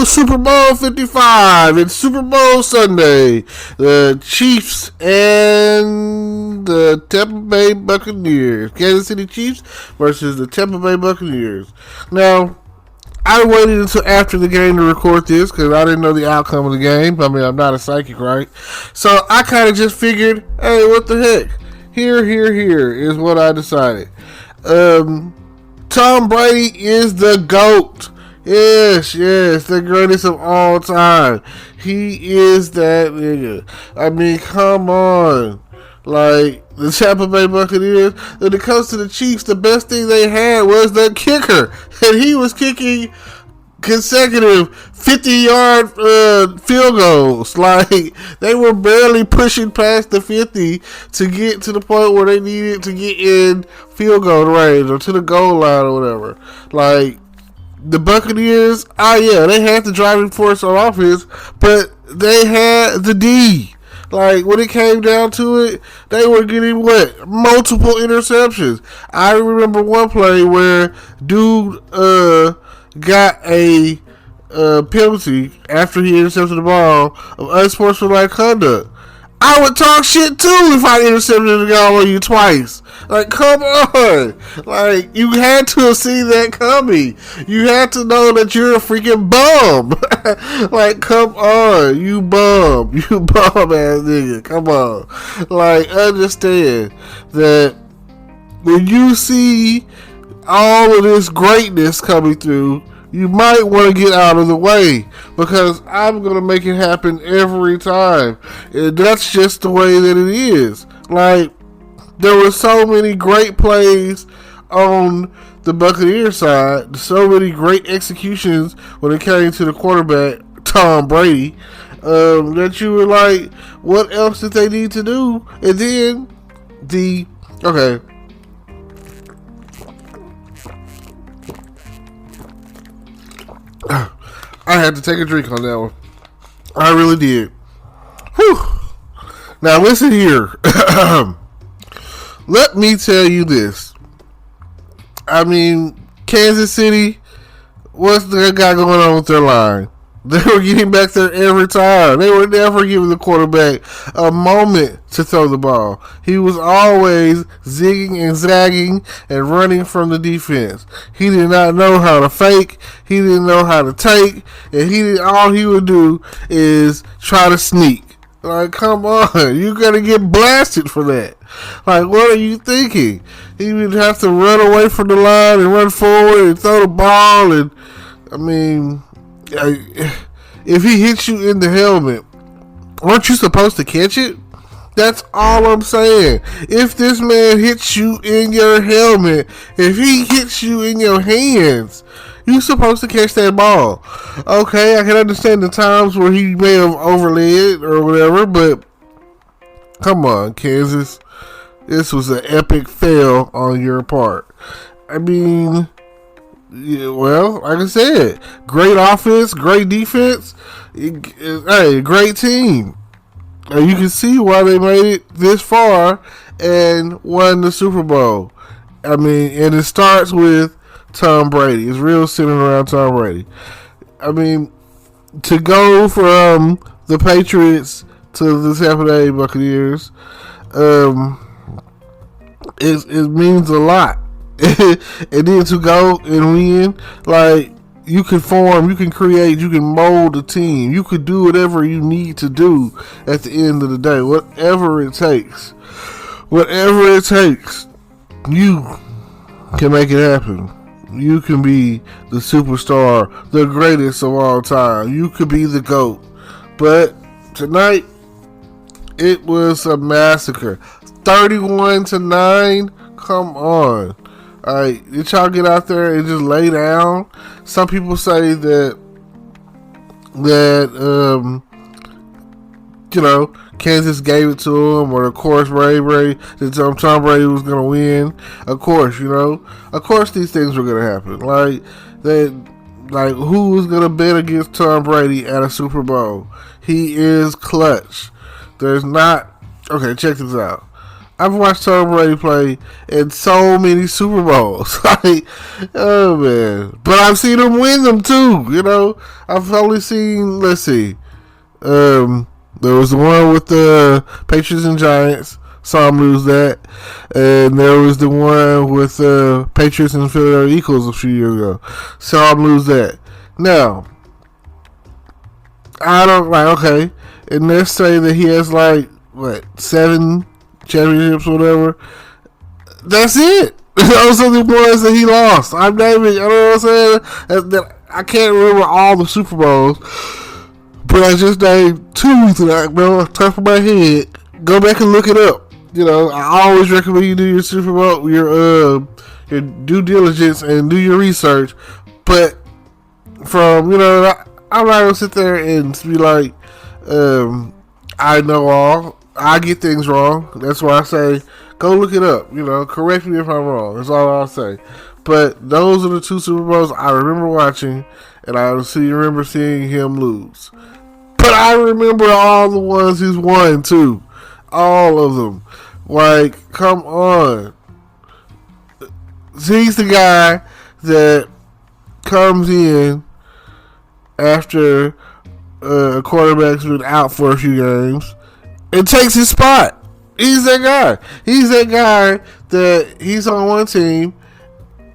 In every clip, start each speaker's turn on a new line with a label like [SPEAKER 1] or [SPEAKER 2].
[SPEAKER 1] Super Bowl 55. It's Super Bowl Sunday. The Chiefs and the Tampa Bay Buccaneers. Kansas City Chiefs versus the Tampa Bay Buccaneers. Now, I waited until after the game to record this because I didn't know the outcome of the game. I mean, I'm not a psychic, right? So I kind of just figured, hey, what the heck? Here is what I decided. Tom Brady is the GOAT. Yes, the greatest of all time. He is that nigga. I mean, come on. Like, the Tampa Bay Buccaneers, when it comes to the Chiefs, the best thing they had was the kicker. And he was kicking consecutive 50-yard field goals. Like, they were barely pushing past the 50 to get to the point where they needed to get in field goal range or to the goal line or whatever. Like, the Buccaneers, they had the driving force on offense, but they had the D. Like, when it came down to it, they were getting, multiple interceptions. I remember one play where dude got a penalty after he intercepted the ball of unsportsmanlike conduct. I would talk shit too if I intercepted the guy on you twice. Like, come on. Like, you had to have seen that coming. You had to know that you're a freaking bum. Like, come on. You bum. You bum ass nigga. Come on. Like, understand that when you see all of this greatness coming through, you might want to get out of the way because I'm going to make it happen every time. And that's just the way that it is. Like, there were so many great plays on the Buccaneers side, so many great executions when it came to the quarterback, Tom Brady, that you were like, what else did they need to do? And then I had to take a drink on that one. I really did. Whew. Now listen here. Let me tell you this. I mean, Kansas City, what's the guy going on with their line? They were getting back there every time. They were never giving the quarterback a moment to throw the ball. He was always zigging and zagging and running from the defense. He did not know how to fake. He didn't know how to take. And all he would do is try to sneak. Like, come on. You're going to get blasted for that. Like, what are you thinking? He would have to run away from the line and run forward and throw the ball. And, I mean, if he hits you in the helmet, aren't you supposed to catch it? That's all I'm saying. If this man hits you in your helmet, if he hits you in your hands, you're supposed to catch that ball. Okay, I can understand the times where he may have overlaid or whatever, but come on, Kansas. This was an epic fail on your part. I mean, yeah, well, like I said, great offense, great defense, hey, great team. You can see why they made it this far and won the Super Bowl. I mean, and it starts with Tom Brady. It's real centered around Tom Brady. I mean, to go from the Patriots to the Tampa Bay Buccaneers, it means a lot. And then to go and win, like, you can form, you can create, you can mold a team. You could do whatever you need to do at the end of the day. Whatever it takes. Whatever it takes, you can make it happen. You can be the superstar, the greatest of all time. You could be the GOAT. But tonight, it was a massacre. 31-9. Come on. Alright, did y'all get out there and just lay down? Some people say that Kansas gave it to him, or of course Brady that Tom Brady was gonna win. Of course, these things were gonna happen. Like who was gonna bet against Tom Brady at a Super Bowl? He is clutch. There's not. Okay, check this out. I've watched Tom Brady play in so many Super Bowls. Like, oh man. But I've seen him win them too, you know. I've only seen, let's see. There was the one with the Patriots and Giants. Saw him lose that. And there was the one with the Patriots and Philadelphia Eagles a few years ago. Saw him lose that. Now, I don't, like, okay. And let's say that he has, like, what, 7 championships or whatever. That's it. Those are the ones that he lost. I'm naming, you know what I'm saying? I can't remember all the Super Bowls, but I just named 2 that I know off the top of my head. Go back and look it up. You know, I always recommend you do your Super Bowl, your due diligence and do your research. But from, you know, I'm not gonna sit there and be like, I know all. I get things wrong. That's why I say, go look it up. You know, correct me if I'm wrong. That's all I'll say. But those are the 2 Super Bowls I remember watching, and I remember seeing him lose. But I remember all the ones he's won too. All of them. Like, come on. He's the guy that comes in after a quarterback's been out for a few games and takes his spot. He's that guy. He's that guy that he's on one team,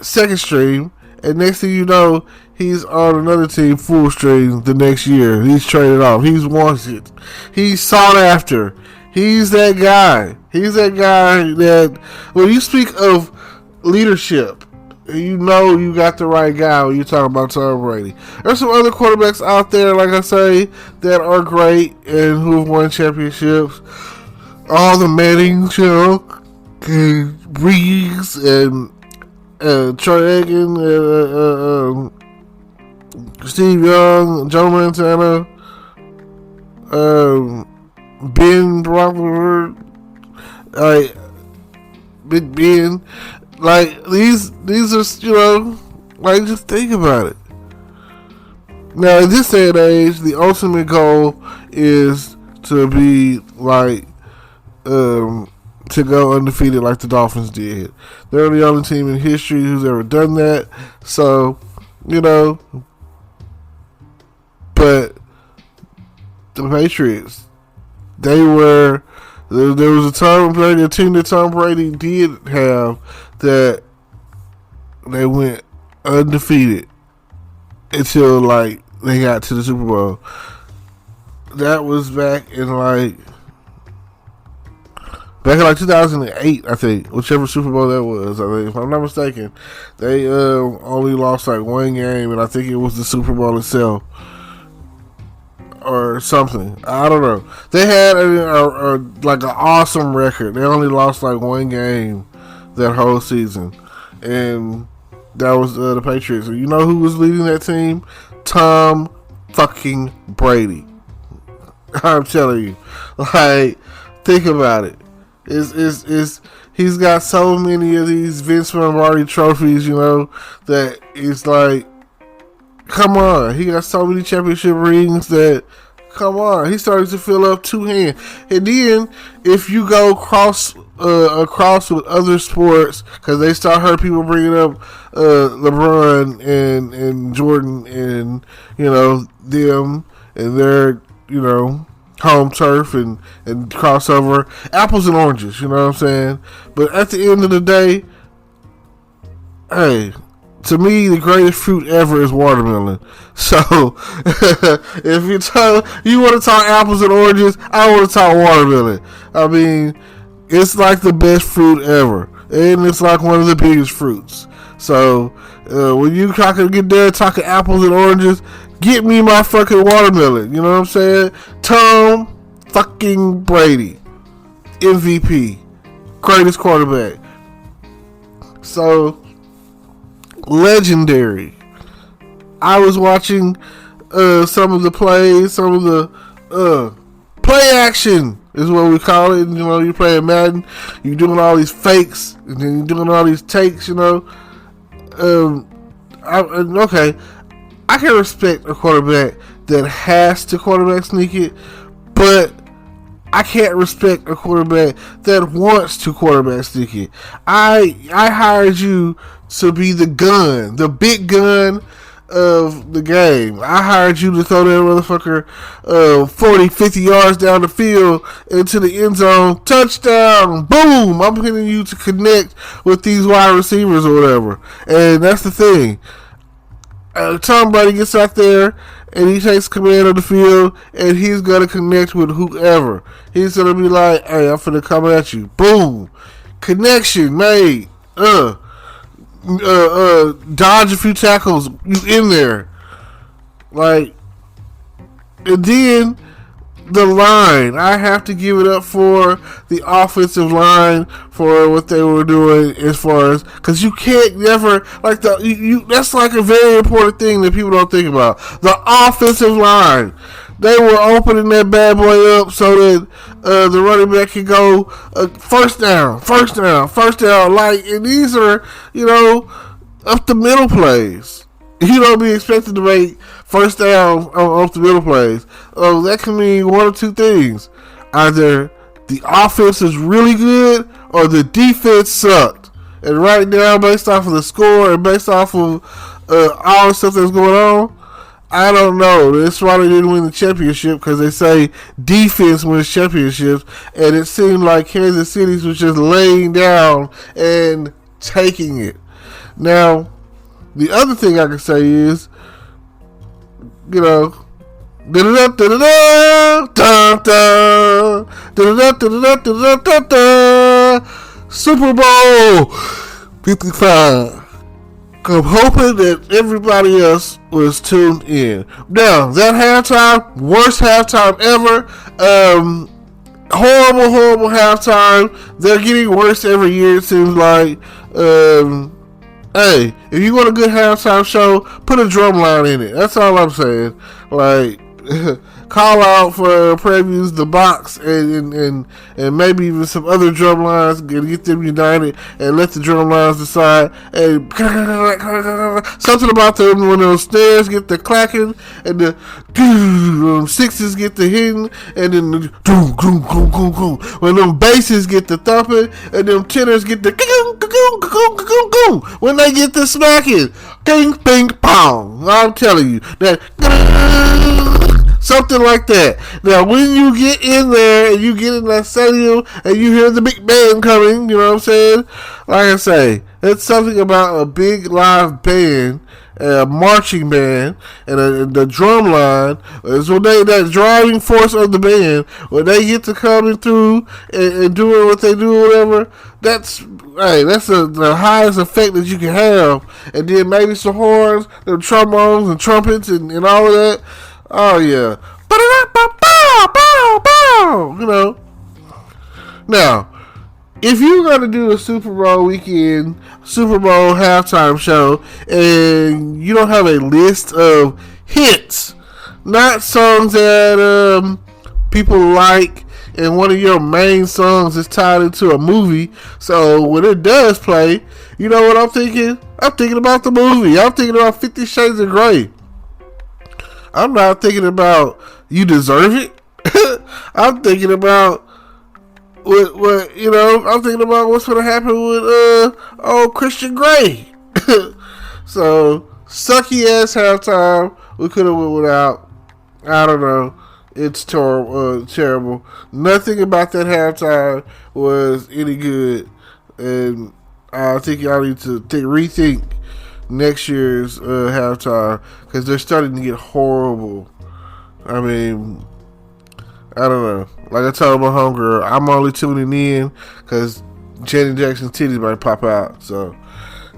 [SPEAKER 1] second string, and next thing you know, he's on another team, full string, the next year. He's traded off. He's wanted. He's sought after. He's that guy. He's that guy that, when you speak of leadership, you know you got the right guy when you talk about Tom Brady. There's some other quarterbacks out there, like I say, that are great and who have won championships. All the Mannings, you know, Breeze and Troy Aikman, Steve Young, Joe Montana, Ben Roethlisberger, like Big Ben. Like, these are, you know, like, just think about it. Now, in this day and age, the ultimate goal is to be, like, to go undefeated like the Dolphins did. They're the only team in history who's ever done that. So, you know, but the Patriots, there was a team that Tom Brady did have that they went undefeated until, like, they got to the Super Bowl. That was back in 2008, I think, whichever Super Bowl that was. I think, if I'm not mistaken, they only lost like one game, and I think it was the Super Bowl itself or something. I don't know. They had like an awesome record. They only lost like one game that whole season, and that was the Patriots. And you know who was leading that team? Tom fucking Brady. I'm telling you, like, think about it. He's got so many of these Vince Lombardi trophies, you know, that it's like, come on. He got so many championship rings that, come on. He started to fill up 2 hands. And then, if you go across with other sports, because they start heard people bringing up LeBron and Jordan and, you know, them and their, you know, home turf and crossover, apples and oranges, you know what I'm saying? But at the end of the day, hey, to me, the greatest fruit ever is watermelon. So, if you want to talk apples and oranges, I want to talk watermelon. I mean, it's like the best fruit ever, and it's like one of the biggest fruits. So, when you get there talking apples and oranges, get me my fucking watermelon. You know what I'm saying? Tom fucking Brady, MVP, greatest quarterback. So, legendary. I was watching some of the plays, some of the play action is what we call it. You know, you're playing Madden, you're doing all these fakes, and then you're doing all these takes, you know. Okay, I can respect a quarterback that has to quarterback sneak it, but I can't respect a quarterback that wants to quarterback sneak it. I hired you to be the gun, the big gun of the game. I hired you to throw that motherfucker 40, 50 yards down the field into the end zone. Touchdown. Boom. I'm hitting you to connect with these wide receivers or whatever. And that's the thing. Tom Brady gets out there and he takes command of the field and he's going to connect with whoever. He's going to be like, hey, I'm finna come at you. Boom. Connection made. Dodge a few tackles, you in there. Like, and then the line. I have to give it up for the offensive line for what they were doing as far as, because you can't never, like, that's like a very important thing that people don't think about. The offensive line. They were opening that bad boy up so that the running back could go first down. Like, and these are, up the middle plays. You don't be expected to make first down up the middle plays. That can mean one of two things. Either the offense is really good or the defense sucked. And right now, based off of the score and based off of all the stuff that's going on, I don't know. That's why they didn't win the championship, because they say defense wins championships, and it seemed like Kansas City was just laying down and taking it. Now, the other thing I can say is, Super Bowl 55. I'm hoping that everybody else was tuned in. Now, that halftime, worst halftime ever. Horrible halftime. They're getting worse every year, it seems like. Hey, if you want a good halftime show, put a drum line in it. That's all I'm saying. Like, call out for previews, the box, and maybe even some other drum lines, and get them united, and let the drum lines decide. And something about them when those snares get the clacking, and the sixes get the hitting, and then the when them basses get the thumping, and them tenors get the when they get the smacking, ping, ping, pong. I'm telling you that. Something like that. Now, when you get in there and you get in that stadium and you hear the big band coming, you know what I'm saying? Like I say, it's something about a big live band, a marching band, and the drum line is when that driving force of the band, when they get to coming through and doing what they do or whatever, that's the highest effect that you can have. And then maybe some horns, the trombones and trumpets and all of that. Oh, yeah. Now, if you're going to do a Super Bowl weekend, Super Bowl halftime show, and you don't have a list of hits, not songs that people like, and one of your main songs is tied into a movie, so when it does play, you know what I'm thinking? I'm thinking about the movie. I'm thinking about 50 Shades of Grey. I'm not thinking about You Deserve It. I'm thinking about what I'm thinking about what's going to happen with old Christian Grey. So, sucky ass halftime. We could have went without. I don't know. It's terrible. Nothing about that halftime was any good. And I think y'all need to rethink next year's halftime, because they're starting to get horrible. I mean, I don't know. Like I told my homegirl, I'm only tuning in because Janet Jackson's titties might pop out. So,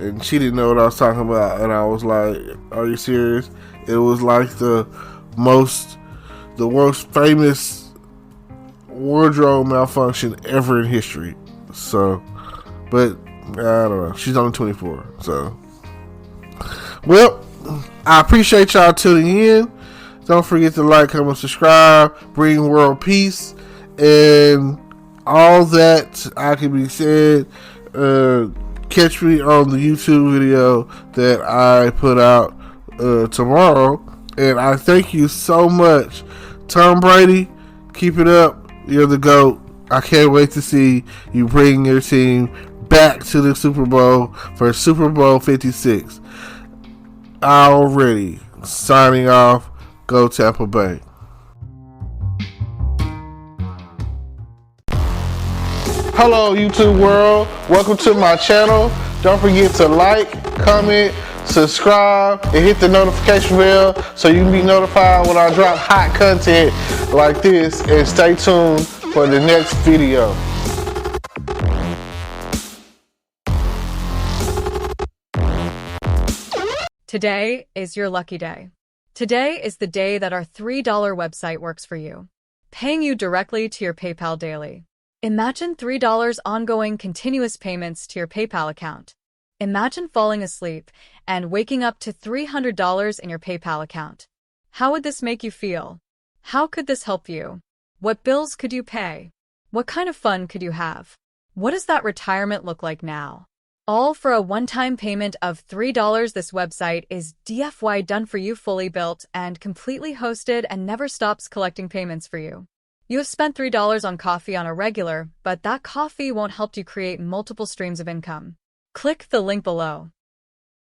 [SPEAKER 1] and she didn't know what I was talking about, and I was like, "Are you serious?" It was like the most famous wardrobe malfunction ever in history. So, but I don't know. She's only 24, so. Well, I appreciate y'all tuning in. Don't forget to like, comment, subscribe, bring world peace, and all that I can be said. Catch me on the YouTube video that I put out tomorrow. And I thank you so much. Tom Brady, keep it up. You're the GOAT. I can't wait to see you bring your team back to the Super Bowl for Super Bowl 56. Already signing off. Go Tampa Bay. Hello, YouTube world. Welcome to my channel. Don't forget to like, comment, subscribe, and hit the notification bell so you can be notified when I drop hot content like this. And stay tuned for the next video.
[SPEAKER 2] Today is your lucky day. Today is the day that our $3 website works for you, paying you directly to your PayPal daily. Imagine $3 ongoing continuous payments to your PayPal account. Imagine falling asleep and waking up to $300 in your PayPal account. How would this make you feel? How could this help you? What bills could you pay? What kind of fun could you have? What does that retirement look like now? All for a one-time payment of $3. This website is DFY done for you, fully built and completely hosted, and never stops collecting payments for you. You have spent $3 on coffee on a regular, but that coffee won't help you create multiple streams of income. Click the link below.